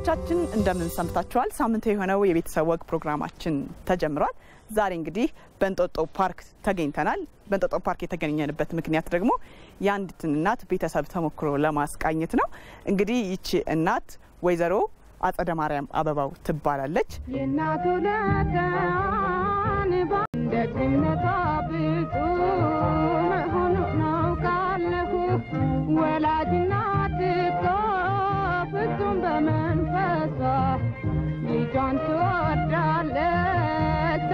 ተመልካቾቻችን እንደምን ሰምታችኋል? ሳምንታዊ የሆነው የቤተሰብ ወግ ፕሮግራማችን ተጀምሯል። ዛሬ እንግዲህ በእንጦጦ ፓርክ ተገኝተናል። በእንጦጦ ፓርክ የተገኘንበት ምክንያት ደግሞ የአንዲት እናት ቤተሰብ ተሞክሮ ለማስቃኘት ነው። እንግዲህ ይቺ እናት ወይዘሮ አጸደ ማርያም አበባው ትባላለች። የናቱ ለታን ባንደግነታ ብዙ መሆኑ ነው ካለሁ ወላጅናት ፍጹም በመንፈሷ ልጇን ትወዳለች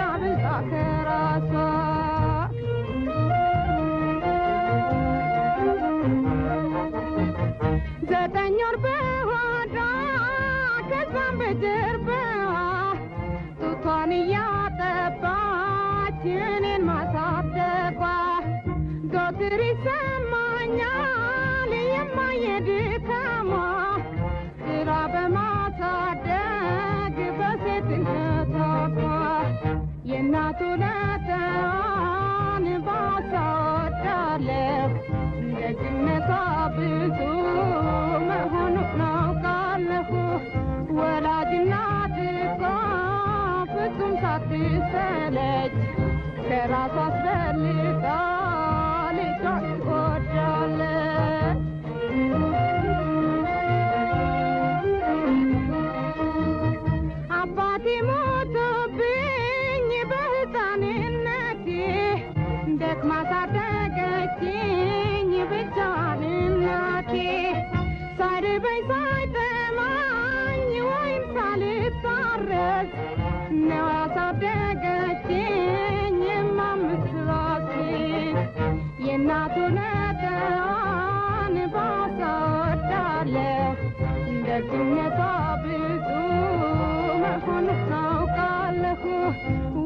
አብልጣ ከራሷ ዘጠኝ ወር በሆዷ ከዛም በጀርባዋ ጡቷን እያጠባች እኔን ማሳደጓ ዘወትር ይሰማኛል የማየድካሟ ስራ በማሳደግ በሴትነቷ የእናቱ ለታን ባሳወዳለሁ ደግነቷ ብዙ መሆኑ ነው ካለሁ ወላጅናት ፍጹም ሳትሰለች ከራሷ አስፈልጋ ልጇን ትወዳለች። አባቴ ሞቶብኝ በሕፃንነቴ ደክማ ሳደገችኝ ብቻዋን እናቴ ሳይርበኝ ሳይጠማኝ ወይም ሳልታረስ ነው ያሳደገችኝ የማምስት ራሴን የእናቱ ለታን ባሳወዳለሁ ደግነቷ ብዙ መሆኑ ታውቃለሁ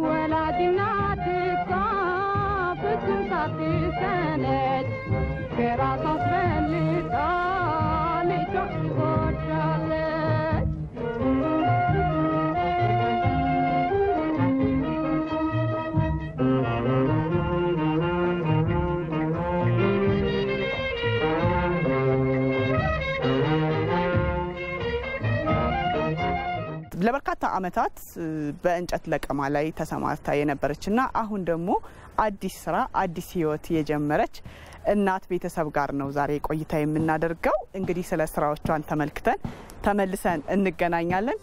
ወላጅናት ፍጹም ሳትሰለች ከራሷ አስፈልጋ ልጇን ትወዳለች። ለበርካታ አመታት በእንጨት ለቀማ ላይ ተሰማርታ የነበረችና አሁን ደግሞ አዲስ ስራ አዲስ ህይወት የጀመረች እናት ቤተሰብ ጋር ነው ዛሬ ቆይታ የምናደርገው። እንግዲህ ስለ ስራዎቿን ተመልክተን ተመልሰን እንገናኛለን።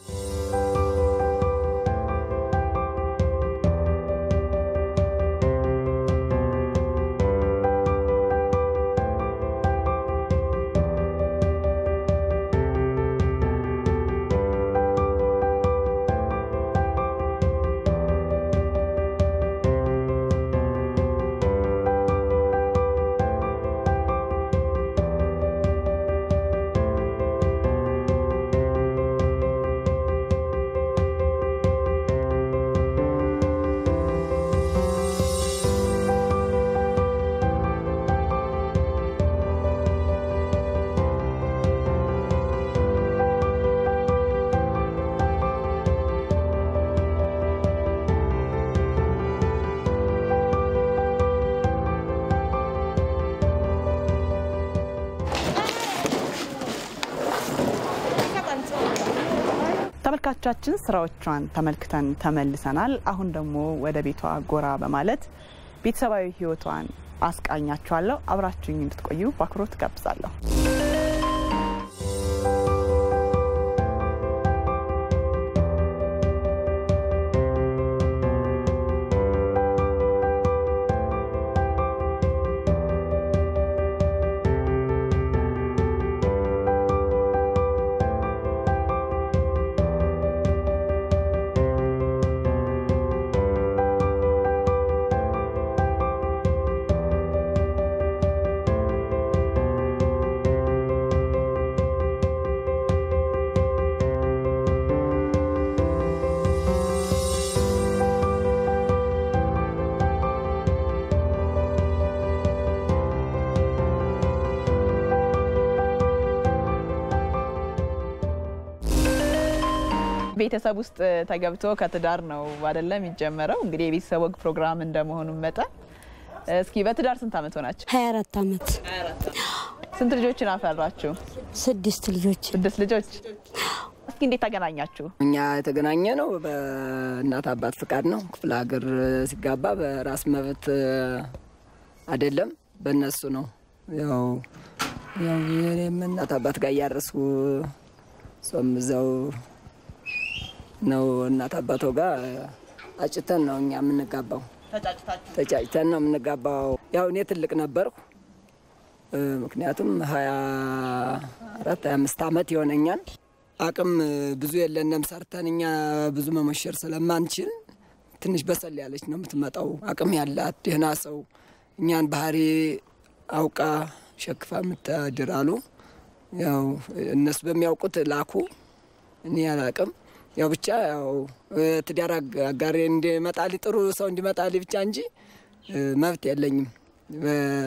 ተመልካቾቻችን ስራዎቿን ተመልክተን ተመልሰናል። አሁን ደግሞ ወደ ቤቷ ጎራ በማለት ቤተሰባዊ ህይወቷን አስቃኛችኋለሁ። አብራችሁኝ እንድትቆዩ በአክብሮት ጋብዛለሁ። ቤተሰብ ውስጥ ተገብቶ ከትዳር ነው አይደለም የሚጀመረው። እንግዲህ የቤተሰብ ወግ ፕሮግራም እንደመሆኑ መጠን እስኪ በትዳር ስንት አመት ሆናችሁ? 24 አመት። ስንት ልጆችን አፈራችሁ? 6 ልጆች። 6 ልጆች። እስኪ እንዴት ተገናኛችሁ? እኛ የተገናኘነው በእናት አባት ፍቃድ ነው። ክፍለ ሀገር ሲጋባ በራስ መብት አይደለም፣ በእነሱ ነው። ያው እናት አባት ጋር ያረሱ ጾም እዛው ነው። እናት አባቶ ጋር አጭተን ነው እኛ የምንጋባው። ተጫጭተን ነው የምንጋባው። ያው እኔ ትልቅ ነበርኩ፣ ምክንያቱም 24-25 ዓመት ይሆነኛል። አቅም ብዙ የለንም ሰርተን እኛ ብዙ መመሸር ስለማንችል ትንሽ በሰል ያለች ነው የምትመጣው። አቅም ያላት ደህና ሰው እኛን ባህሪ አውቃ ሸክፋ የምታድራሉ። ያው እነሱ በሚያውቁት ላኩ፣ እኔ አላቅም። ያው ብቻ ያው ትዳር አጋሪ እንዲመጣልኝ ጥሩ ሰው እንዲመጣልኝ ብቻ እንጂ መብት የለኝም።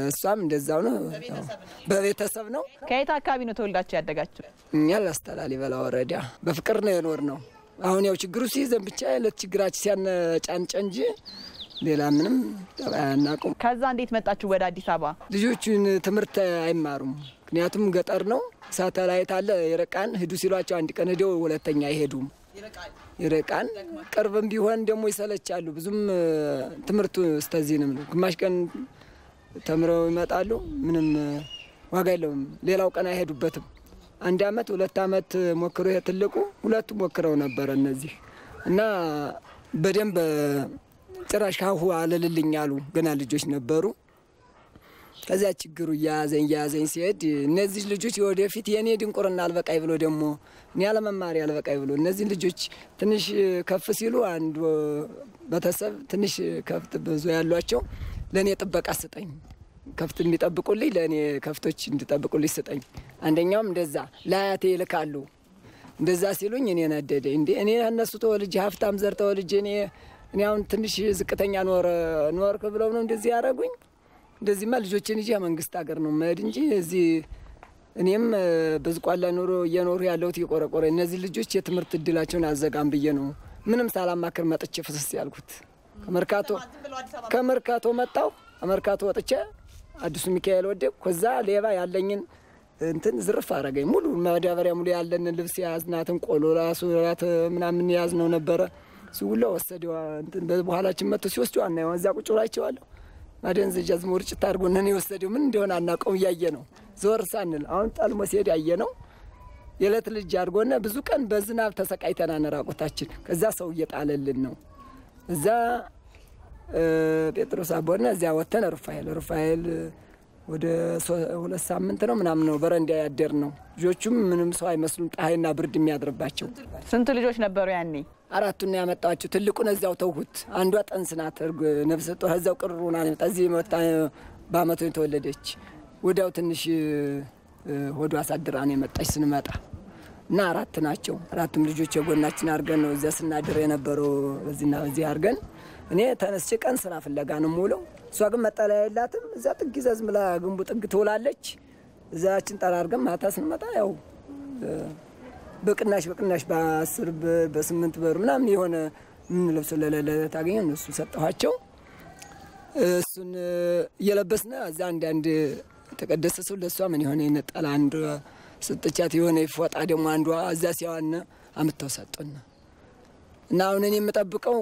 እሷም እንደዛው ነው፣ በቤተሰብ ነው። ከየት አካባቢ ነው ተወልዳችሁ ያደጋችሁ? እኛ ላስተላልፈላ ወረዳ በፍቅር ነው የኖር ነው። አሁን ያው ችግሩ ሲይዘን ብቻ ለችግራችን ሲያነጫንጨ እንጂ ሌላ ምንም አናውቅም። ከዛ እንዴት መጣችሁ ወደ አዲስ አበባ? ልጆቹን ትምህርት አይማሩም፣ ምክንያቱም ገጠር ነው። ሳተላይት አለ ይርቃን። ሂዱ ሲሏቸው አንድ ቀን ሄደው ሁለተኛ አይሄዱም። ይርቃን። ቅርብም ቢሆን ደግሞ ይሰለቻሉ። ብዙም ትምህርቱ እስከዚህ ነው። ግማሽ ቀን ተምረው ይመጣሉ። ምንም ዋጋ የለውም። ሌላው ቀን አይሄዱበትም። 1 አመት 2 አመት ሞክሮ ትልቁ ሁለቱ ሞክረው ነበር እነዚህ እና በደንብ ጭራሽ ካሁ አለልልኝ አሉ። ገና ልጆች ነበሩ። ከዛ ችግሩ ያዘኝ ሲሄድ እነዚህ ልጆች ወደፊት የኔ ድንቁርና አልበቃይ ብሎ ደግሞ እኔ ያለመማር አልበቃይ ብሎ እነዚህ ልጆች ትንሽ ከፍ ሲሉ አንዱ በተሰብ ትንሽ ከፍት ብዙ ያሏቸው ለኔ ጥበቃ ስጠኝ፣ ከፍት እንዲጠብቁልኝ ለኔ ከፍቶች እንዲጠብቁልኝ ስጠኝ። አንደኛውም እንደዛ ላያቴ ይልካሉ። እንደዛ ሲሉኝ እኔ ነደደ እንዴ እኔ እነሱ ተወልጄ ሀብታም ዘር ተወልጄ እኔ አሁን ትንሽ ዝቅተኛ ኖርክ ብለው ነው እንደዚህ ያደረጉኝ። እንደዚህማ ልጆችን ይዤ መንግስት ሀገር ነው መሄድ እንጂ እዚህ እኔም በዝቋላ ኑሮ እየኖሩ ያለሁት ይቆረቆረ እነዚህ ልጆች የትምህርት እድላቸውን አዘጋም ብዬ ነው ምንም ሳላማክር መጥቼ ፍስስ ያልኩት። ከመርካቶ መጣሁ። ከመርካቶ ወጥቼ አዲሱ ሚካኤል ወደኩ። ከዛ ሌባ ያለኝን እንትን ዝርፍ አረገኝ። ሙሉ ማዳበሪያ ሙሉ ያለን ልብስ ያዝናትን ቆሎ ራሱ ራት ምናምን ያዝ ነው ነበረ። ሲውላ ወሰደው እንትን በኋላችን መጥቶ ሲወስደው አናየው። እዛ ቁጭ ብላቸዋለሁ። ማደንዘጃ ዝሞርጭ ታርጎና ነው የወሰደው። ምን እንደሆነ አናውቀው። ያየ ነው ዞር ሳንል አሁን ጣልሞ ሲሄድ ያየ ነው። የለት ልጅ አድርጎና ብዙ ቀን በዝናብ ተሰቃይተና ራቆታችን። ከዛ ሰው እየጣለልን ነው። እዛ ጴጥሮስ አቦና እዚያ ወተን ሩፋኤል ወደ 2 ሳምንት ነው ምናምን ነው በረንዳ ያደር ነው። ልጆቹም ምንም ሰው አይመስሉም፣ ፀሐይና ብርድ የሚያድርባቸው። ስንት ልጆች ነበሩ ያኔ? 4ቱን ያመጣቸው። ትልቁን እዛው ተውሁት። አንዷ ጠንስናት ነፍሰ ጡር እዛው ቅሩና ነው። እዚህ መጣ በአመቱ የተወለደች። ወዲያው ትንሽ ሆዷ አሳድራ ነው የመጣች ስንመጣ እና 4 ናቸው። 4ቱም ልጆች የጎናችን አድርገን ነው እዛ ስናድር የነበረው። በዚህና በዚህ አድርገን እኔ ተነስቼ ቀን ስራ ፍለጋ ነው የምውለው። እሷ ግን መጠለያ የላትም። እዛ ጥግ ይዛ ዝም ብላ ግንቡ ጥግ ትውላለች። እዛችን ጠራርገን ማታ ስንመጣ ያው በቅናሽ በ10 ብር በ8 ብር ምናምን የሆነ ምን ለብሶ ለለለ ታገኘው እነሱ ሰጠኋቸው። እሱን እየለበስነ እዛ አንድ ተቀደሰ ሰው ለሷ ምን የሆነ ይነጣላ አንዱ ስጥቻት የሆነ ይፎጣ ደግሞ አንዷ እዛ ሲያዋና አምጥተው ሰጡና እና አሁን እኔ የምጠብቀው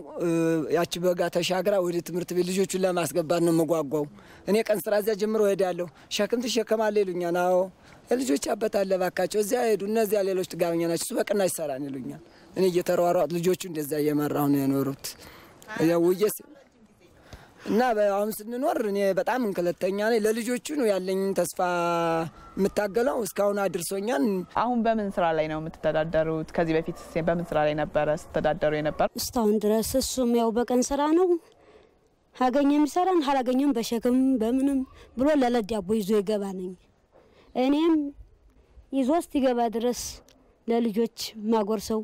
ያቺ በጋ ተሻግራ ወደ ትምህርት ቤት ልጆቹን ለማስገባት ነው መጓጓው። እኔ ቀን ስራ እዛ ጀምሮ ሄዳለሁ። ሸክም ትሸከማለህ ይሉኛል። አዎ ልጆች አበታለ ባካቸው እዚያ ሄዱ። እነዚያ ሌሎች ጥጋበኛ ናቸው። እሱ በቅናሽ ይሰራን ይሉኛል። እኔ እየተሯሯጥ ልጆቹ እንደዛ እየመራሁ ነው የኖሩት። ያው ወየስ እና አሁን ስንኖር እኔ በጣም እንከለተኛ ነኝ። ለልጆቹ ነው ያለኝ ተስፋ የምታገለው። እስካሁን አድርሶኛል። አሁን በምን ስራ ላይ ነው የምትተዳደሩት? ከዚህ በፊት በምን ስራ ላይ ነበር ስትተዳደሩ የነበር? እስካሁን ድረስ እሱም ያው በቀን ስራ ነው። አገኘም ይሰራን፣ አላገኘም በሸክም በምንም ብሎ ለለዳቦ ይዞ ይገባ ነኝ። እኔም ይዞ እስኪገባ ድረስ ለልጆች ማጎርሰው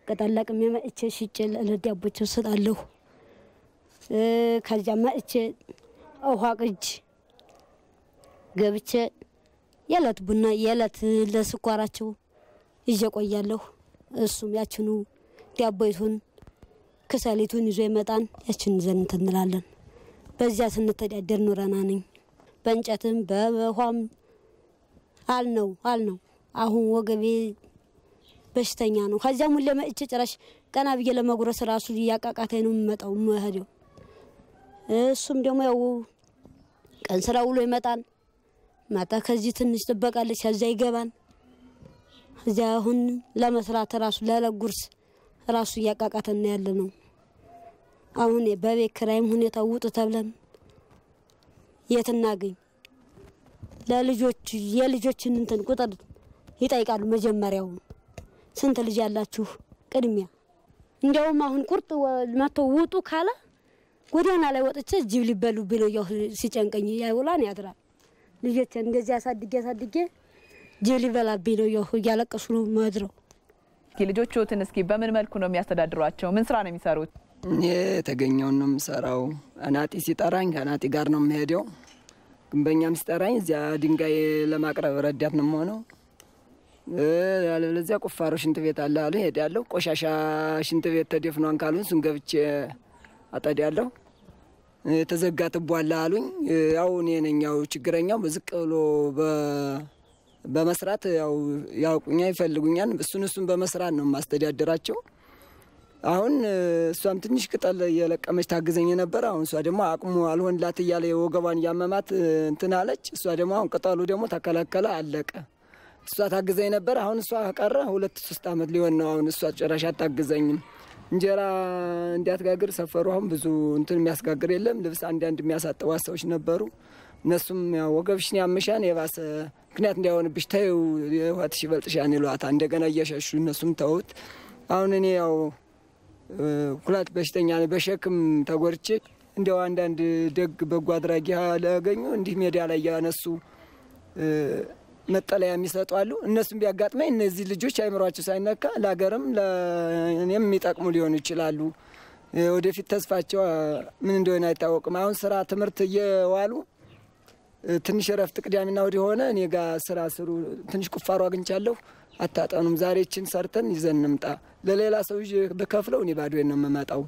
ቀጠላቅም የመእቼ ሽጬ ለለዳቦች ሰጣለሁ። ከዚያ መእቼ ውሃ ቅጅ ገብቼ የለት ቡና የለት ለስኳራቸው ይዤ ቆያለሁ። እሱም ያችኑ ዳቦይቱን ከሰሊቱን ይዞ ይመጣን ያችን ዘን እንላለን። በዚያ ስንተዳደር ኖረና ነኝ። በእንጨትም በውሃም አልነው። አሁን ወገቤ በሽተኛ ነው ከዚያ ሙሉ ለመጭ ጭራሽ ቀና ብዬ ለመጉረስ ራሱ ያቃቃተኝ ነው የምመጣው መሄደው እሱም ደግሞ ያው ቀን ስራ ውሎ ይመጣል ማታ ከዚህ ትንሽ ተበቃለች ያዛ ይገባን እዚያ አሁን ለመስራት ራሱ ለለጉርስ ራሱ ያቃቃተና ያለ ነው አሁን በቤት ኪራይም ሁኔታው ውጡ ተብለን የትናገኝ ለልጆች የልጆችን እንትን ቁጥር ይጠይቃሉ መጀመሪያው ስንት ልጅ ያላችሁ ቅድሚያ እንደውም አሁን ቁርጥ መቶ ውጡ ካለ ጎዳና ላይ ወጥቼ ጅብ ሊበሉ ብለው ሲጨንቀኝ ያውላን ያድራል ልጆች እንደዚህ ያሳድጌ ጅብ ሊበላብኝ ነው ያለቀሱ ነው ማድረው ልጆቹን እስኪ በምን መልኩ ነው የሚያስተዳድሯቸው ምን ስራ ነው የሚሰሩት የተገኘው ነው የምሰራው አናጢ ሲጠራኝ አናጢ ጋር ነው የምሄደው ግንበኛም ሲጠራኝ እዚያ ድንጋይ ለማቅረብ ረዳት ነው የምሆነው ለዚያ ቁፋሮ ሽንት ቤት አለ አሉ ሄዳለሁ ቆሻሻ ሽንት ቤት ተደፍኗን ካሉን እሱን ገብቼ አጠዳለሁ ተዘጋ ትቧላ አሉኝ ያው እኔ ነኝ ያው ችግረኛው በዝቅ ብሎ በመስራት ያው ያውቁኛ ይፈልጉኛል እሱን በመስራት ነው ማስተዳደራቸው አሁን እሷም ትንሽ ቅጠል የለቀመች ታግዘኝ ነበር አሁን እሷ ደግሞ አቅሙ አልሆንላት ይያለ ወገባን ያመማት እንትን አለች እሷ ደግሞ አሁን ቅጠሉ ደግሞ ተከለከለ አለቀ እሷ ታግዘኝ ነበር አሁን እሷ ቀረ 2-3 አመት ሊሆን ነው አሁን እሷ ጭራሽ አታግዘኝም እንጀራ እንዲያትጋግር ሰፈሩ አሁን ብዙ እንትን የሚያስጋግር የለም ልብስ አንድ የሚያሳጥቡ ሰዎች ነበሩ እነሱም ያው ወገብሽን ያመሻን የባሰ ምክንያት እንዲያውንብሽ ታዩ ወጥሽ ይበልጥሻን ይሏታ እንደገና እየሸሹ እነሱም ተውት አሁን እኔ ያው ኩላት በሽተኛ በሸክም ተጎርቼ እንደው አንድ ደግ በጎ አድራጊ ያላገኙ እንዲህ ሜዳ ላይ ያነሱ መጠለያ የሚሰጡ አሉ እነሱም ቢያጋጥመኝ እነዚህ ልጆች አይምሯቸው ሳይነካ ለሀገርም ለእኔም የሚጠቅሙ ሊሆኑ ይችላሉ ወደፊት ተስፋቸው ምን እንደሆነ አይታወቅም አሁን ስራ ትምህርት እየዋሉ ትንሽ ረፍት ቅዳሜና ወዲህ ሆነ እኔ ጋር ስራ ስሩ ትንሽ ቁፋሮ አግኝቻለሁ አታጣኑም ዛሬችን ሰርተን ይዘን እንምጣ ለሌላ ሰው በከፍለው እኔ ባዶዬን ነው የምመጣው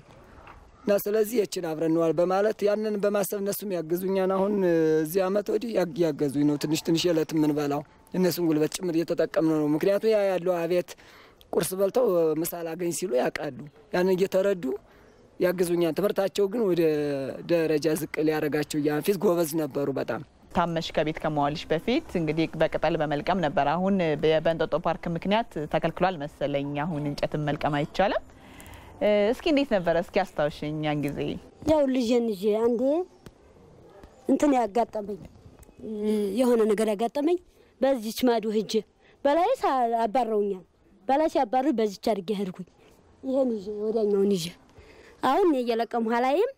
እና ስለዚህ እቺን አብረን ነው በማለት ያንን በማሰብ እነሱም ያግዙኛል አሁን እዚህ አመት ወዲህ ያገዙኝ ነው ትንሽ የለት ምን በላው እነሱም ጉልበት ጭምር እየተጠቀምነው ነው ምክንያቱም ያ ያለው አቤት ቁርስ በልተው ምሳል አገኝ ሲሉ ያቃሉ ያንን እየተረዱ ያግዙኛል ትምርታቸው ግን ወደ ደረጃ ዝቅ ሊያረጋቸው ያፊት ጎበዝ ነበሩ በጣም ታመሽ ከቤት ከመዋልሽ በፊት እንግዲህ በቅጠል በመልቀም ነበር አሁን በእንጦጦ ፓርክ ምክንያት ተከልክሏል መሰለኝ አሁን እንጨት መልቀም አይቻልም እስኪ እንዴት ነበር እስኪ አስታውሽኝ ያን ጊዜ ያው ልጅን አንዴ እንትን ያጋጠመኝ የሆነ ነገር ያጋጠመኝ በዚህች ማዱ ሂጅ በላይስ አባረውኛል በላይስ ያባሩ በዚህች አድርጌ ሄድኩኝ ይሄን ወዲያኛው ንጂ አሁን የለቀም ኋላይም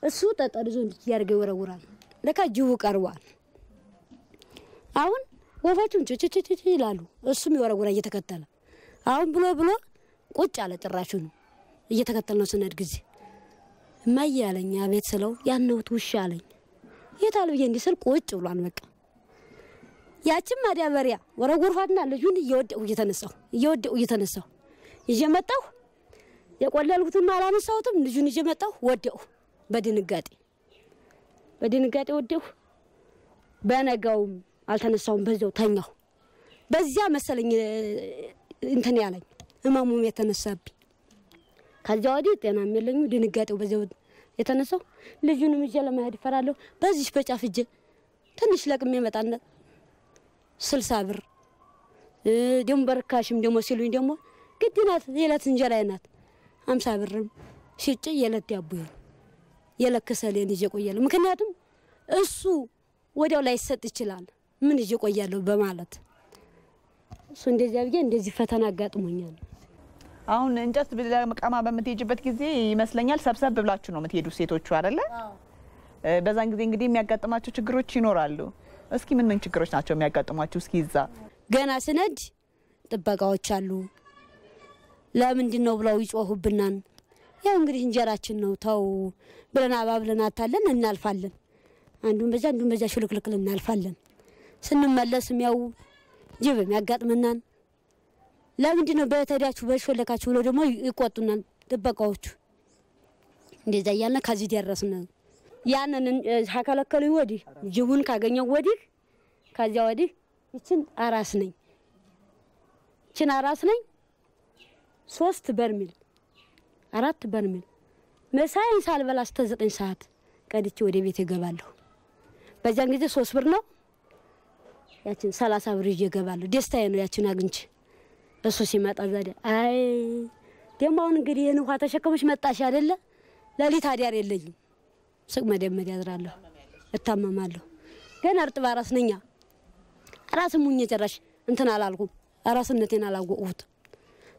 እሱ ጠጠር ይዞ እንዲያርገ ይወረውራል ለካ ጅቡ ቀርቧል አሁን ወፋቹን ጭጭጭጭ ይላሉ እሱም ይወረውራ እየተከተለ አሁን ብሎ ቁጭ አለ ጭራሹ ነው እየተከተልነው ስነድ ጊዜ ማያለኝ አቤት ስለው ያነውት ውሻ አለኝ የታል ብዬ እንዲስል ቁጭ ብሏን በቃ ያቺም ማዳበሪያ ወረጉርፋትና ልጁን እየወደው እየተነሳው ይጀመጣው የቆለልኩትን ማላነሳውትም ልጁን ይጀመጣው ወደው በድንጋጤ ወደው በነጋውም አልተነሳውም በዛው ተኛው በዚያ መሰለኝ እንትን ያለኝ እማሙም የተነሳብኝ ከዚያ ወዲህ ጤናም የለኝ ድንጋጤው በዛው የተነሳው ልጁንም እጄ ለማሄድ ፈራለሁ በዚህ በጫፍ እጄ ትንሽ ለቅሜ መጣና 60 ብር ደም በርካሽም ደሞ ሲሉኝ ደሞ ግድናት የለት እንጀራ አይናት 50 ብርም ሽጭ የለት ያቡይ የለከሰሌን ይቆያል ምክንያቱም እሱ ወዲያው ላይ ሰጥ ይችላል ምን ይቆያለሁ በማለት እሱ እንደዚህ አብዬ እንደዚህ ፈተና አጋጥሞኛል አሁን እንጨት ለመቀማ በመትሄጅበት ጊዜ ይመስለኛል ሰብሰብ ብላችሁ ነው የምትሄዱ ሴቶቹ አይደለ በዛን ጊዜ እንግዲህ የሚያጋጥማቸው ችግሮች ይኖራሉ እስኪ ምን ችግሮች ናቸው የሚያጋጥሟችሁ እስኪ ይዛ ገና ስነድ ጥበቃዎች አሉ ለምንድነው ብለው ይጮሁብናል ያው እንግዲህ እንጀራችን ነው ታው ብለና አባብለና ታለን እናልፋለን አንዱን በዛ ሽልክልክ እናልፋለን ስንመለስም ያው ጅብ የሚያጋጥመናል ለምንድነው በተዳችሁ በሾለካችሁ ብለው ደግሞ ይቆጡናል ጥበቃዎቹ እንደዛ ያልና ከዚህ ደረስን ያንን ሀከለከሉ ወዲህ ጅቡን ካገኘው ወዲህ ከዚያ ወዲህ ይችን አራስ ነኝ 3 በርሜል 4 በርሜል መሳይን ሳልበላ እስከ 9 ሰዓት ቀድቼ ወደ ቤት እገባለሁ። በዛን ጊዜ 3 ብር ነው ያችን 30 ብር እየገባለሁ። ደስታዬ ነው ያችን አግኝቼ እሱ ሲመጣ ዛሬ አይ ደሞ አሁን እንግዲህ የን ውሃ ተሸከመሽ መጣሽ አይደለ ለሊት አዲያር የለኝም ስቅ መደመድ ያዝራለሁ እታመማለሁ። ገና እርጥባ ራስ ነኛ ራስ ሙኝ ጨራሽ እንትን አላልኩም ራስነቴን አላወቁት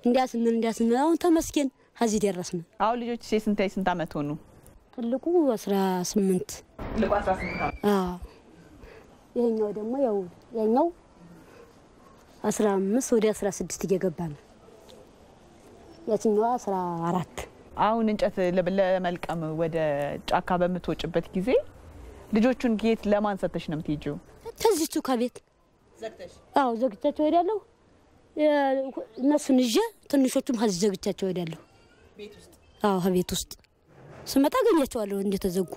እንዲያስን አሁን ተመስገን እዚህ ደረስን። አሁን ልጆች ስንት አመት ሆኑ? ትልቁ 18 ትልቁ 18 ይሄኛው ደግሞ ያኛው 15 ወደ 16 እየገባ ነው። ያቺኛው 14 አሁን እንጨት ለመልቀም ወደ ጫካ በምትወጭበት ጊዜ ልጆቹን ጌት ለማንሰተሽ ነው የምትይጂው? ተዚቹ ከቤት ዘግተሽ? አዎ ዘግቻቸው ሄዳለሁ። እነሱን ይዤ ትንሾቹም ሀዚ ዘግቻቸው ሄዳለሁ ቤት ውስጥ። አዎ ቤት ውስጥ ስመጣ አገኛቸዋለሁ እንደተዘጉ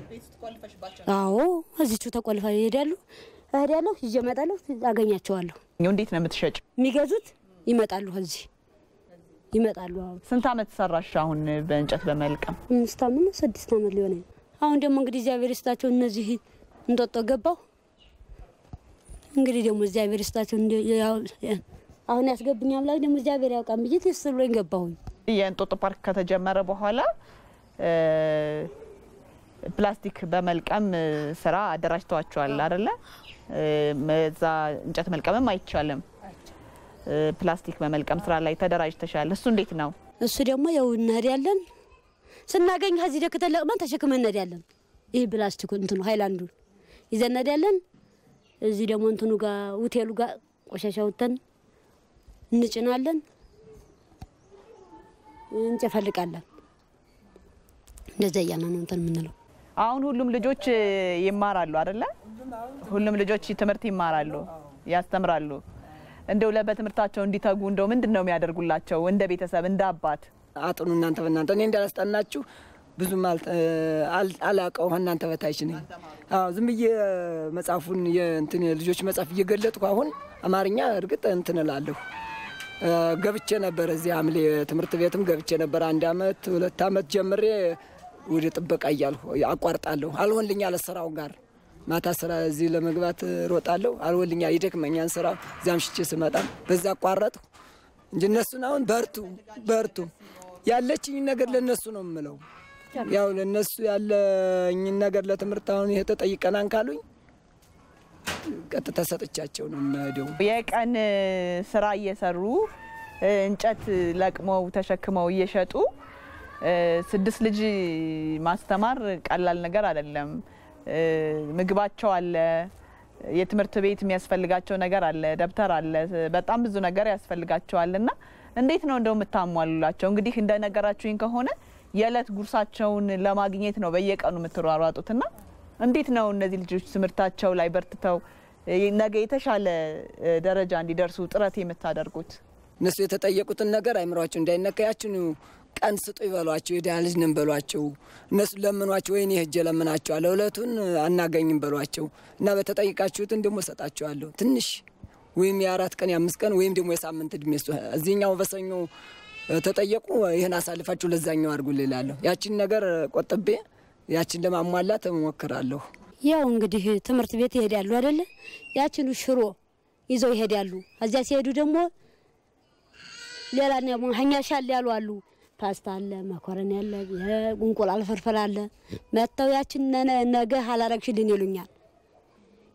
ቤት ውስጥ ቆልፈሽባቸው? አዎ እዚቹ ተቆልፈው ይሄዳሉ። እሄዳለሁ ይዤ እመጣለሁ አገኛቸዋለሁ። እንዴት ነው የምትሸጭ? የሚገዙት ይመጣሉ እዚህ ይመጣሉ። ስንት አመት ሰራሽ አሁን በእንጨት በመልቀም? 5 አመት 6 አመት ሊሆን ነው። አሁን ደግሞ እንግዲህ እግዚአብሔር ይስጣቸው እነዚህ እንጦጦ ገባው። እንግዲህ ደግሞ እግዚአብሔር ይስጣቸው አሁን ያስገብኝ አምላክ ደግሞ እግዚአብሔር ያውቃም ብዬ ተስሎኝ ገባሁኝ። የእንጦጦ ፓርክ ከተጀመረ በኋላ ፕላስቲክ በመልቀም ስራ አደራጅተዋቸዋል አይደለ? መዛ እንጨት መልቀምም አይቻልም። ፕላስቲክ በመልቀም ስራ ላይ ተደራጅተሻል። እሱ እንዴት ነው? እሱ ደግሞ ያው እንሄዳለን ስናገኝ ከዚህ ደክተን ለቅመን ተሸክመን እንሄዳለን። ይሄ ፕላስቲክ እንትኑ ሃይላንዱ ይዘን እንሄዳለን። እዚህ ደግሞ እንትኑ ጋር ሆቴሉ ጋር ቆሻሻውተን እንጭናለን እንጨፈልቃለን። እንደዛ ያና ነው እንትን ምንለው። አሁን ሁሉም ልጆች ይማራሉ አይደለ? ሁሉም ልጆች ትምህርት ይማራሉ ያስተምራሉ። እንደው ለበትምህርታቸው እንዲተጉ እንደው ምንድነው የሚያደርጉላቸው እንደ ቤተሰብ እንደ አባት? አጥኑ እናንተ በእናንተ እኔ እንዳላስጠናችሁ ብዙ ማለት አላቀው እናንተ በታች ነኝ። አዎ ዝም ብዬ መጻፉን የእንትን ልጆች መጻፍ እየገለጥኩ አሁን አማርኛ እርግጥ እንትን እላለሁ። ገብቼ ነበር እዚህ አምሌ ትምህርት ቤትም ገብቼ ነበር 1 አመት 2 አመት ጀምሬ ወደ ጥበቃ እያልሁ አቋርጣለሁ። አልሆንልኝ አለ ስራው ጋር ማታ ስራ እዚህ ለመግባት ሮጣለሁ አልሆንልኝ ይደክመኛል ስራው ዛም ሽቼ ስመጣ በዛ አቋረጥኩ እንጂ እነሱን አሁን በርቱ ያለችኝ ነገር ለነሱ ነው የምለው። ያው ለነሱ ያለኝ ነገር ለትምህርት አሁን ይሄ ተጠይቀናን ካሉኝ ቀጥታ ሰጥቻቸው ነው የምሄደው። የቀን ስራ እየሰሩ እንጨት ለቅመው ተሸክመው እየሸጡ 6 ልጅ ማስተማር ቀላል ነገር አይደለም። ምግባቸው አለ፣ የትምህርት ቤት የሚያስፈልጋቸው ነገር አለ፣ ደብተር አለ፣ በጣም ብዙ ነገር ያስፈልጋቸዋልና እንዴት ነው እንደው የምታሟሉላቸው? እንግዲህ እንደነገራችሁኝ ከሆነ የዕለት ጉርሳቸውን ለማግኘት ነው በየቀኑ የምትሯሯጡትና እንዴት ነው እነዚህ ልጆች ትምህርታቸው ላይ በርትተው ነገ የተሻለ ደረጃ እንዲደርሱ ጥረት የምታደርጉት? እነሱ የተጠየቁትን ነገር አይምሯቸው እንዳይነካያችሁ ቀን ስጡ ይበሏቸው፣ የደሃ ልጅ ነን በሏቸው። እነሱ ለምኗቸው ወይኔ ሄጄ ለምናቸዋለሁ እለቱን አናገኝም በሏቸው እና በተጠይቃችሁትን ደግሞ ሰጣቸዋለሁ። ትንሽ ወይም የ4 ቀን የ5 ቀን ወይም ደግሞ የሳምንት እድሜ እዚህኛው በሰኞ ተጠየቁ ይሄን አሳልፋችሁ ለዛኛው አድርጉ ይላሉ። ያቺን ነገር ቆጥቤ ያቺን ለማሟላት እሞክራለሁ። ያው እንግዲህ ትምህርት ቤት ይሄዳሉ አይደለ? ያቺን ሽሮ ይዘው ይሄዳሉ። እዚያ ሲሄዱ ደግሞ ሌላ ነው ሀኛሻል ያሉ አሉ። ፓስታ አለ፣ መኮረኒ አለ፣ እንቁላል ፍርፍር አለ። መተው ያቺን ነገ አላረግሽልኝ ይሉኛል።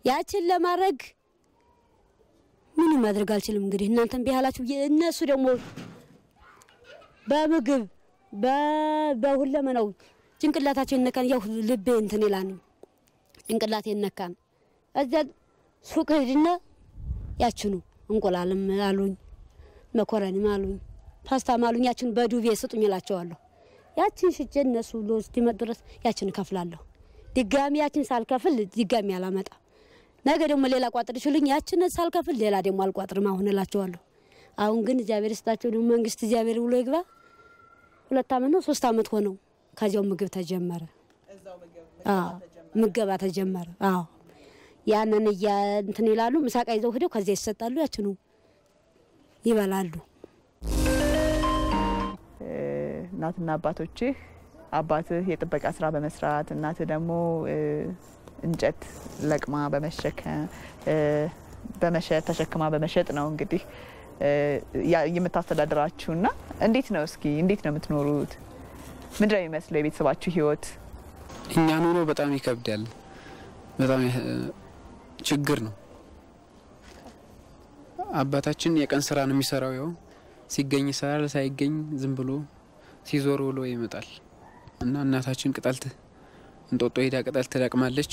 ያቺን ለማድረግ ምንም ማድረግ አልችልም። እንግዲህ እናንተም ቢያላችሁ እነሱ ደግሞ በምግብ በሁለመናው ጭንቅላታቸው ይነካን። ያው ልቤ እንትን ይላል ጭንቅላቴ ይነካን። እዛ ሱቅ ሄድና ያችኑ እንቁላልም አሉኝ መኮረኒም አሉኝ ፓስታም አሉኝ። ያችን በዱቤ ስጡኝ እላቸዋለሁ። ያችን ሽጬ እነሱ ለውስጥ ይመድረስ ያችን ከፍላለሁ። ድጋሚ ያችን ሳልከፍል ድጋሚ አላመጣ። ነገ ደግሞ ሌላ ቋጥር ይችሉኝ ያችን ሳልከፍል ሌላ ደግሞ አልቋጥርም አሁን እላቸዋለሁ። አሁን ግን እግዚአብሔር ይስጣቸው ደግሞ መንግስት እግዚአብሔር ብሎ ይግባ 2 አመት ነው 3 አመት ሆነው ከዚያው ምግብ ተጀመረ። ምግብ ተጀመረ። አዎ ያንን እንትን ይላሉ። ምሳቃ ይዘው ሄደው ከዚያ ይሰጣሉ። ያችኑ ይበላሉ። እናትና አባቶችህ አባትህ የጥበቃ ስራ በመስራት እናትህ ደግሞ እንጨት ለቅማ በመሸጥ ተሸክማ በመሸጥ ነው እንግዲህ የምታስተዳድራችሁና እንዴት ነው እስኪ እንዴት ነው የምትኖሩት? ምንድነው የሚመስለው የቤተሰባችሁ ህይወት? እኛ ኑሮ በጣም ይከብዳል። በጣም ችግር ነው። አባታችን የቀን ስራ ነው የሚሰራው። ያው ሲገኝ ይሰራል፣ ሳይገኝ ዝም ብሎ ሲዞር ውሎ ይመጣል። እና እናታችን እንጦጦ ሄዳ ቅጠል ትለቅማለች።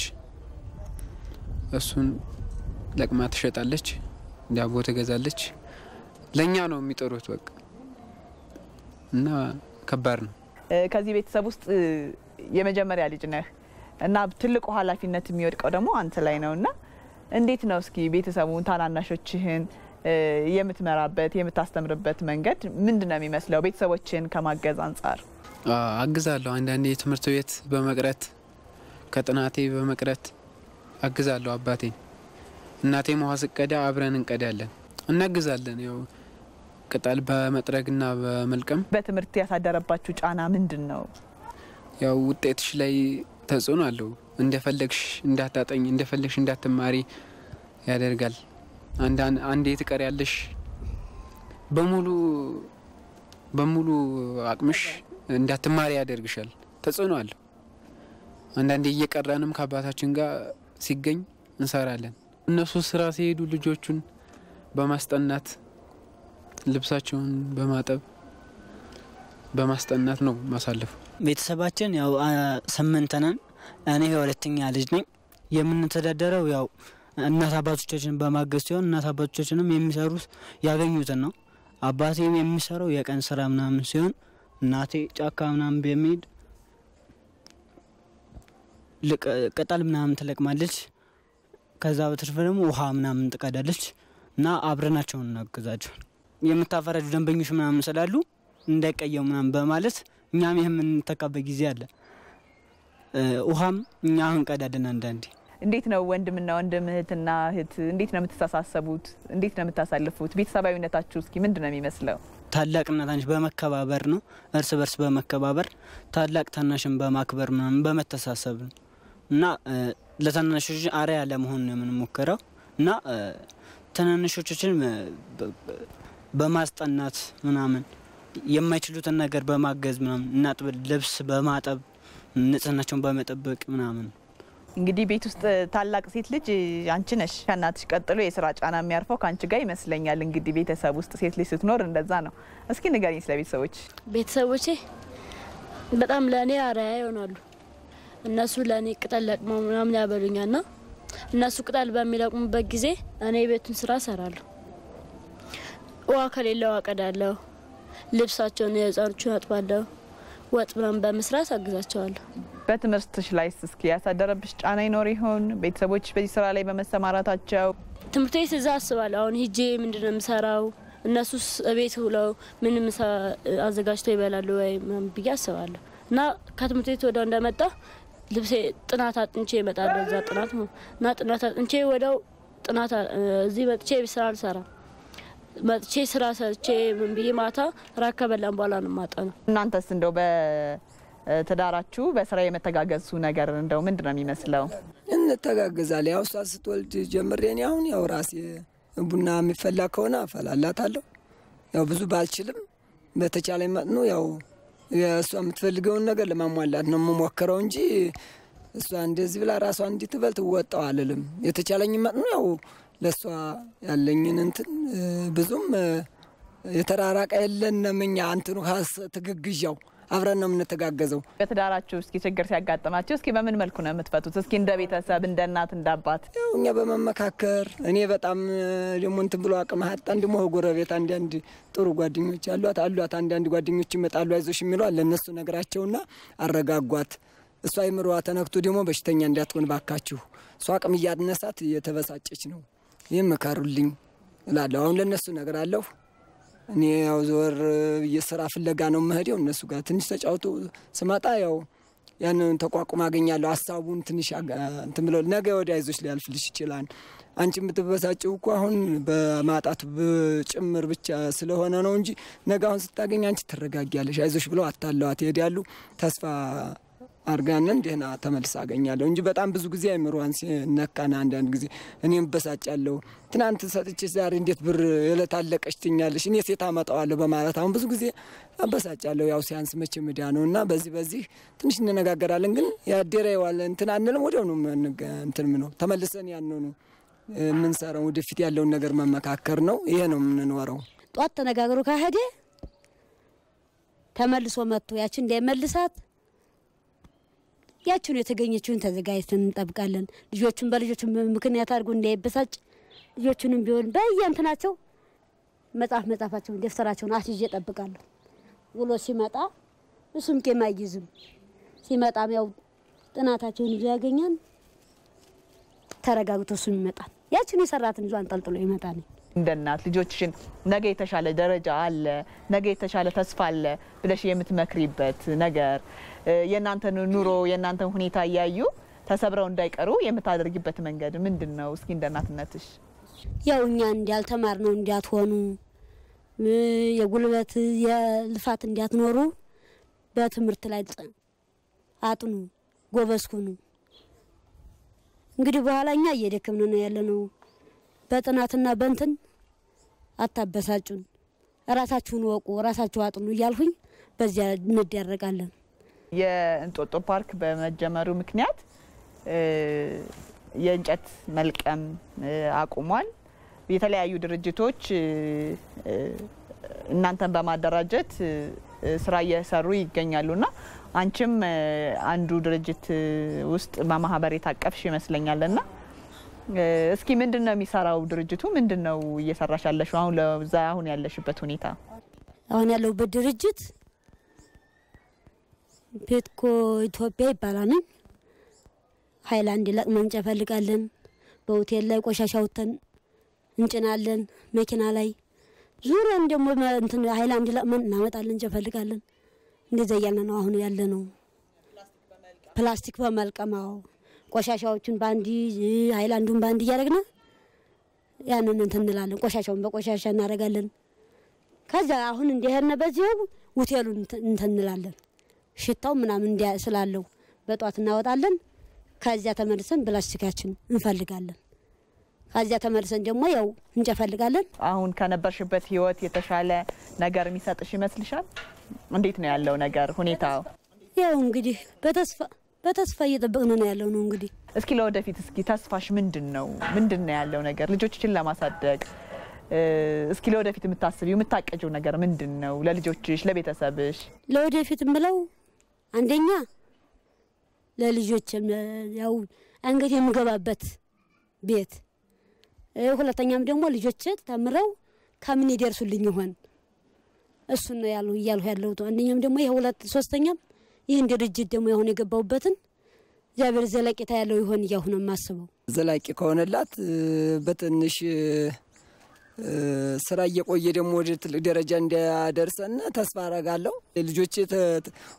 እሱን ለቅማ ትሸጣለች፣ ዳቦ ትገዛለች። ለኛ ነው የሚጠሩት በቃ። እና ከባድ ነው። ከዚህ ቤተሰብ ውስጥ የመጀመሪያ ልጅ ነህ እና ትልቁ ኃላፊነት የሚወድቀው ደግሞ አንተ ላይ ነውና እንዴት ነው እስኪ ቤተሰቡን ታናናሾችህን የምትመራበት የምታስተምርበት መንገድ ምንድነው የሚመስለው? ቤተሰቦችን ከማገዝ አንፃር አግዛለሁ። አንዳንዴ ትምህርት ቤት በመቅረት ከጥናቴ በመቅረት አግዛለሁ አባቴን። እናቴም ውሃ ስቀዳ አብረን እንቀዳለን፣ እናግዛለን። ያው ቅጠል በመጥረግና በመልቀም። በትምህርት ያሳደረባችሁ ጫና ምንድነው? ያው ውጤትሽ ላይ ተጽዕኖ አለው። እንደፈለግሽ እንዳታጠኝ እንደፈለግሽ እንዳትማሪ ያደርጋል። አንዴ ትቀሪያለሽ። በሙሉ አቅምሽ እንዳትማሪ ያደርግሻል። ተጽዕኖ አለው። አንዳንዴ እየቀራንም ከአባታችን ጋር ሲገኝ እንሰራለን። እነሱ ስራ ሲሄዱ ልጆቹን በማስጠናት ልብሳቸውን በማጠብ በማስጠናት ነው ማሳለፍ። ቤተሰባችን ያው 8 ነን። እኔ የሁለተኛ ልጅ ነኝ። የምንተዳደረው ያው እናት አባቶቻችን በማገዝ ሲሆን እናት አባቶቻችንም የሚሰሩት ያገኙትን ነው። አባቴም የሚሰራው የቀን ስራ ምናምን ሲሆን እናቴ ጫካ ምናምን በመሄድ ቅጠል ምናምን ትለቅማለች። ከዛ በተረፈ ደግሞ ውሃ ምናምን ትቀዳለች እና አብረናቸው እናግዛቸው። የምታፈራጁ ደንበኞች ምናምን ስላሉ እንዳይቀየው ምናምን በማለት እኛም የምንተካበት ጊዜ አለ። ውሃም እኛ እንቀዳለን አንዳንዴ። እንዴት ነው ወንድምና ወንድም እህትና እህት እንዴት ነው የምትተሳሰቡት? እንዴት ነው የምታሳልፉት? ቤተሰባዊነታችሁ እስኪ ምንድነው የሚመስለው? ታላቅና ታናሽ በመከባበር ነው። እርስ በርስ በመከባበር ታላቅ ታናሽን በማክበር ምናምን በመተሳሰብ ነው እና ለታናሾች አርአያ ለመሆን ነው የምንሞክረው እና ታናናሾችን በማስጠናት ምናምን የማይችሉትን ነገር በማገዝ ምናምን እናጥብ ልብስ በማጠብ ንጽህናቸውን በመጠበቅ ምናምን። እንግዲህ ቤት ውስጥ ታላቅ ሴት ልጅ አንቺ ነሽ። ከእናትሽ ቀጥሎ የስራ ጫና የሚያርፈው ካንቺ ጋር ይመስለኛል። እንግዲህ ቤተሰብ ውስጥ ሴት ልጅ ስትኖር እንደዛ ነው። እስኪ ንገሪኝ ስለ ቤተሰቦች። ቤተሰቦቼ በጣም ለኔ አርአያ ይሆናሉ። እነሱ ለኔ ቅጠል ለቅመው ምናምን ያበሉኛልና እነሱ ቅጠል በሚለቅሙበት ጊዜ እኔ ቤቱን ስራ እሰራለሁ። ውሃ ከሌለው አቀዳለሁ፣ ልብሳቸውን የህፃኖቹን አጥባለሁ፣ ወጥ ምናምን በመስራት አግዛቸዋለሁ። በትምህርትሽ ላይ እስኪ ያሳደረብሽ ጫና ይኖር ይሆን? ቤተሰቦች በዚህ ስራ ላይ በመሰማራታቸው ትምህርት ቤት እዛ አስባለሁ። አሁን ሂጄ ምንድነው የምሰራው? እነሱስ ቤት ውለው ምንም አዘጋጅተው ይበላሉ ወይ ምናምን ብዬ አስባለሁ። እና ከትምህርት ቤት ወዲያው እንደመጣ ልብሴ ጥናት አጥንቼ እመጣለሁ። እዛ ጥናት ነው እና ጥናት አጥንቼ ወዲያው ጥናት እዚህ መጥቼ ስራ አልሰራም። መጥቼ ስራ ሰርቼ ምን ብዬ ማታ ራት ከበላን በኋላ ነው የማጠናው። እናንተስ እንደው በትዳራችሁ በስራ የመተጋገዙ ነገር እንደው ምንድነው የሚመስለው? እንተጋገዛለን። ያው እሷ ስትወልድ ጀምሬ እኔ አሁን ያው ራሴ ቡና የሚፈላ ከሆነ አፈላላታለሁ። ያው ብዙ ባልችልም በተቻለ መጠኑ ያው እሷ የምትፈልገውን ነገር ለማሟላት ነው የምሞክረው እንጂ እሷ እንደዚህ ብላ ራሷ እንድትበል ትወጣው አልልም። የተቻለኝ መጠኑ ያው ለሷ ያለኝን እንትን ብዙም የተራራቀ የለንም። እኛ እንትኑ ትግግዣው አብረን ነው የምንተጋገዘው። በትዳራችሁ እስኪ ችግር ሲያጋጥማችሁ እስኪ በምን መልኩ ነው የምትፈቱት? እስኪ እንደ ቤተሰብ እንደ እናት እንደ አባት። ያው እኛ በመመካከር እኔ በጣም ደግሞ እንትን ብሎ አቅም አጣን ደግሞ ጎረቤት አንዳንድ ጥሩ ጓደኞች አሏት አንዳንድ ጓደኞች ይመጣሉ አይዞሽ የሚሉ አለ። እነሱ ነገራቸውና አረጋጓት። እሷ አይምሮዋ ተነክቶ ደግሞ በሽተኛ እንዳትሆን ባካችሁ። እሷ አቅም እያነሳት እየተበሳጨች ነው ይመካሩልኝ እላለሁ። አሁን ለነሱ ነገር አለሁ። እኔ ያው ዘወር የስራ ፍለጋ ነው መሄደው። እነሱ ጋር ትንሽ ተጫውቶ ስመጣ ያው ያንን ተቋቁማ አገኛለሁ ሐሳቡን ትንሽ እንትን ብሎ ነገ ወዲያ ይዞሽ ሊያልፍልሽ ይችላል። አንቺ የምትበሳጭው እኮ አሁን በማጣት ጭምር ብቻ ስለሆነ ነው እንጂ ነገ አሁን ስታገኝ አንቺ ትረጋጊያለሽ። አይዞሽ ብለው አታለዋት ይሄዳሉ። ተስፋ አርጋንን ደህና ተመልሳ አገኛለሁ እንጂ በጣም ብዙ ጊዜ አይምሮዋን ሲነካና አንዳንድ ጊዜ እኔም በሳጫለሁ። ትናንት ሰጥቼ ዛሬ እንዴት ብር የለታለቀሽ ትኛለሽ እኔ ሴት አመጣዋለሁ በማለት አሁን ብዙ ጊዜ አበሳጫለሁ። ያው ሲያንስ መቼ ምዳ ነውና በዚህ ትንሽ እንነጋገራለን። ግን ያደረዋል እንትን አንልም። ወዲያው ነው እንትን ምን ነው ተመልሰን ያነው ነው ምን ሰራው ወደፊት ያለውን ነገር መመካከር ነው። ይሄ ነው የምንኖረው። ጧት ተነጋግሮ ካሄደ ተመልሶ መጥቶ ያችን እንዳይመልሳት ያችን የተገኘችውን ተዘጋጅተን እንጠብቃለን። ልጆቹን በልጆቹ ምክንያት አድርጎ እንዳይበሳጭ ልጆቹንም ቢሆን በእያንተናቸው መጻፋቸውን ደፍተራቸውን አስይዤ እጠብቃለሁ። ውሎ ሲመጣ እሱም ከማይይዝም ሲመጣም ያው ጥናታቸውን ይዞ ያገኛል። ተረጋግቶ እሱም ይመጣል። ያችን የሰራትን ይዞ አንጠልጥሎ ይመጣል። እንደናት ልጆችሽን ነገ የተሻለ ደረጃ አለ ነገ የተሻለ ተስፋ አለ ብለሽ የምትመክሪበት ነገር የናንተን ኑሮ የናንተን ሁኔታ ያዩ ተሰብረው እንዳይቀሩ የምታደርጊበት መንገድ ምንድነው? እስኪ እንደናትነትሽ ያው እኛ እንዲያልተማርነው እንዲያትሆኑ የጉልበት የልፋት እንዲያትኖሩ በትምህርት ላይ አጥኑ ጎበዝ ሁኑ። እንግዲህ በኋላኛ እየደከምን ነው ያለነው። በጥናትና በእንትን አታበሳጩን። ራሳችሁን ወቁ ራሳችሁ አጥኑ እያልሁኝ በዚያ እንደረጋለን። የእንጦጦ ፓርክ በመጀመሩ ምክንያት የእንጨት መልቀም አቁሟል። የተለያዩ ድርጅቶች እናንተን በማደራጀት ስራ እየሰሩ ይገኛሉና አንቺም አንዱ ድርጅት ውስጥ በማህበር የታቀፍሽ ይመስለኛልና እስኪ ምንድነው የሚሰራው ድርጅቱ? ምንድነው እየሰራሽ ያለሽው አሁን ያለሽበት ሁኔታ? አሁን ያለውበት ድርጅት ፔትኮ ኢትዮጵያ ይባላል። ሃይላንድ ለቅመን እንጨፈልቃለን። በሆቴል ላይ ቆሻሻውተን እንጭናለን መኪና ላይ ዙሪያን ደግሞ እንትን ሃይላንድ ለቅመን እናመጣለን እንጨፈልቃለን። እንደዛ ያለና ነው አሁን ያለነው። ፕላስቲክ በመልቀማው ቆሻሻዎችን ባንዲ ሃይላንዱን ባንዲ ያረግና ያንን እንትን እንላለን። ቆሻሻውን በቆሻሻ እናረጋለን። ከዛ አሁን እንደሄድነ በዚያው ሆቴሉን እንትን እንላለን። ሽታው ምናምን እንዲያ ስላለው በጧት እናወጣለን። ከዚያ ተመልሰን ፕላስቲካችን እንፈልጋለን። ከዚያ ተመልሰን ደግሞ ያው እንጨፈልጋለን። አሁን ከነበርሽበት ህይወት የተሻለ ነገር የሚሰጥሽ ይመስልሻል? እንዴት ነው ያለው ነገር ሁኔታው? ያው እንግዲህ በተስፋ እየጠበቅን ነው ያለው ነው። እንግዲህ እስኪ ለወደፊት እስኪ ተስፋሽ ምንድነው ያለው ነገር ልጆችሽን ለማሳደግ እስኪ ለወደፊት የምታስቢው የምታቀጂው ነገር ምንድነው? ለልጆችሽ ለቤተሰብሽ ለወደፊት ምለው አንደኛ ለልጆች ያው አንገት የምገባበት ቤት፣ ሁለተኛም ደግሞ ልጆች ተምረው ከምን ይደርሱልኝ ይሆን እሱ ነው ያለው። አንደኛም ደግሞ የሁለት ሶስተኛም ይሄን ድርጅት ደግሞ የሆነ የገባውበትን እግዚአብሔር ዘለቂታ ያለው ይሆን ያሁን ማስበው ዘላቂ ከሆነላት በትንሽ ስራ እየቆየ ደግሞ ወደ ትልቅ ደረጃ እንዲያደርሰን ተስፋ አረጋለሁ። ልጆች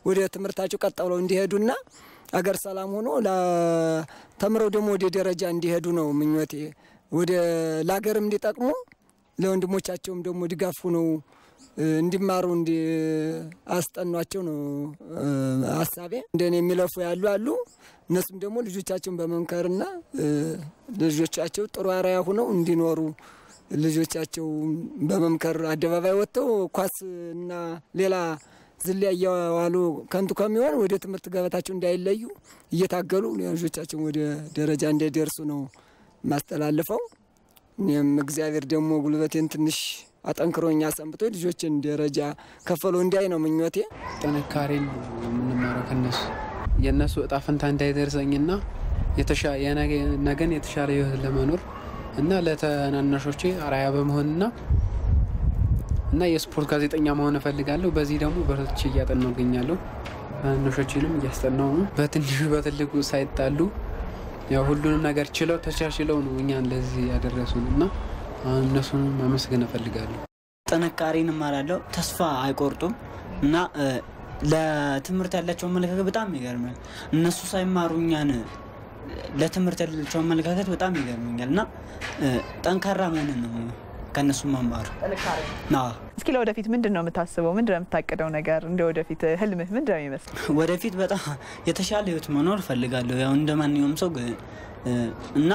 ወደ ትምህርታቸው ቀጥለው እንዲሄዱና አገር ሰላም ሆኖ ተምረው ደግሞ ወደ ደረጃ እንዲሄዱ ነው ምኞቴ። ወደ ላገርም እንዲጠቅሙ ለወንድሞቻቸውም ደግሞ ድጋፍ ሆነው እንዲማሩ አስጠኗቸው ነው ሐሳቤ። እንደኔ የሚለፉ አሉ እነሱም ደግሞ ልጆቻቸውን በመምከርና ልጆቻቸው ጥሩ አርአያ ሆነው እንዲኖሩ ልጆቻቸው በመምከር አደባባይ ወጥተው ኳስና ሌላ ዝልያ ያዋሉ ከንቱ ከሚሆን ወደ ትምህርት ገበታቸው እንዳይለዩ እየታገሉ ልጆቻቸው ወደ ደረጃ እንዲደርሱ ነው ማስተላልፈው። እኔም እግዚአብሔር ደግሞ ጉልበቴን ትንሽ አጠንክሮኛ ሰንብቶ ልጆችን ደረጃ ከፈሉ እንዳይ ነው ምኞቴ። ጥንካሬን ምንማረው ከነሱ የነሱ እጣ ፈንታ እንዳይደርሰኝና ነገን የተሻለ ህይወት ለመኖር እና ለተናናሾቼ አርአያ በመሆንና የስፖርት ጋዜጠኛ መሆን እፈልጋለሁ። በዚህ ደግሞ በርትቼ እያጠናሁ እገኛለሁ። ታናናሾቼንም እያስጠናሁ ነው። በትንሹ በትልቁ ሳይጣሉ ያው ሁሉንም ነገር ችለው ተቻችለው ነው እኛን ለዚህ ያደረሱንና እነሱን ማመስገን እፈልጋለሁ። ጥንካሬን እማራለሁ። ተስፋ አይቆርጡም እና ለትምህርት ያላቸው አመለካከት በጣም ይገርማል። እነሱ ሳይማሩ እኛን ለትምህርት ያላቸው አመለካከት በጣም ይገርመኛል እና ጠንካራ መሆንን ነው ከነሱ መማር። እስኪ ለወደፊት ምንድነው የምታስበው? ምንድነው የምታቀደው ነገር? እንደ ወደፊት ህልምህ ምንድነው የሚመስለው? ወደፊት በጣም የተሻለ ህይወት መኖር ፈልጋለሁ ያው እንደማንኛውም ሰው እና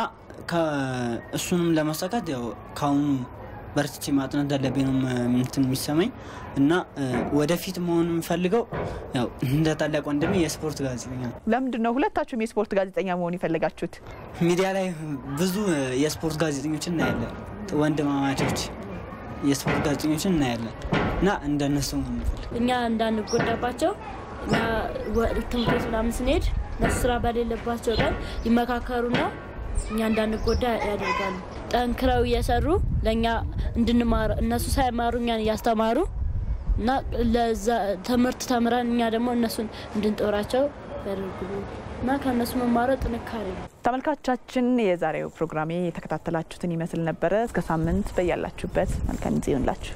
ከእሱንም ለማሳካት ያው ካሁኑ በርትቼ ማጥናት እንዳለብኝ ነው እንትን የሚሰማኝ እና ወደፊት መሆን የምፈልገው ያው እንደ ታላቅ ወንድሜ የስፖርት ጋዜጠኛ። ለምንድነው ሁለታችሁም የስፖርት ጋዜጠኛ መሆን ይፈልጋችሁት? ሚዲያ ላይ ብዙ የስፖርት ጋዜጠኞችን እናያለን፣ ወንድማማቾች የስፖርት ጋዜጠኞችን እናያለን እና እንደነሱ እኛ እንዳንጎዳባቸው እና ትምህርት ምናምን ስንሄድ ስራ በሌለባቸው ቀን ይመካከሩና እኛ እንዳንጎዳ ያደርጋሉ። ጠንክረው እየሰሩ ለኛ እንድንማር እነሱ ሳይማሩ እኛን እያስተማሩ እና ለዛ ትምህርት ተምረን እኛ ደግሞ እነሱን እንድንጦራቸው ያደርጉሉ እና ከነሱ መማር ጥንካሬ ነው። ተመልካቾቻችን የዛሬው ፕሮግራሜ የተከታተላችሁትን ይመስል ነበር። እስከ ሳምንት በያላችሁበት መልካም ጊዜ ይሁንላችሁ።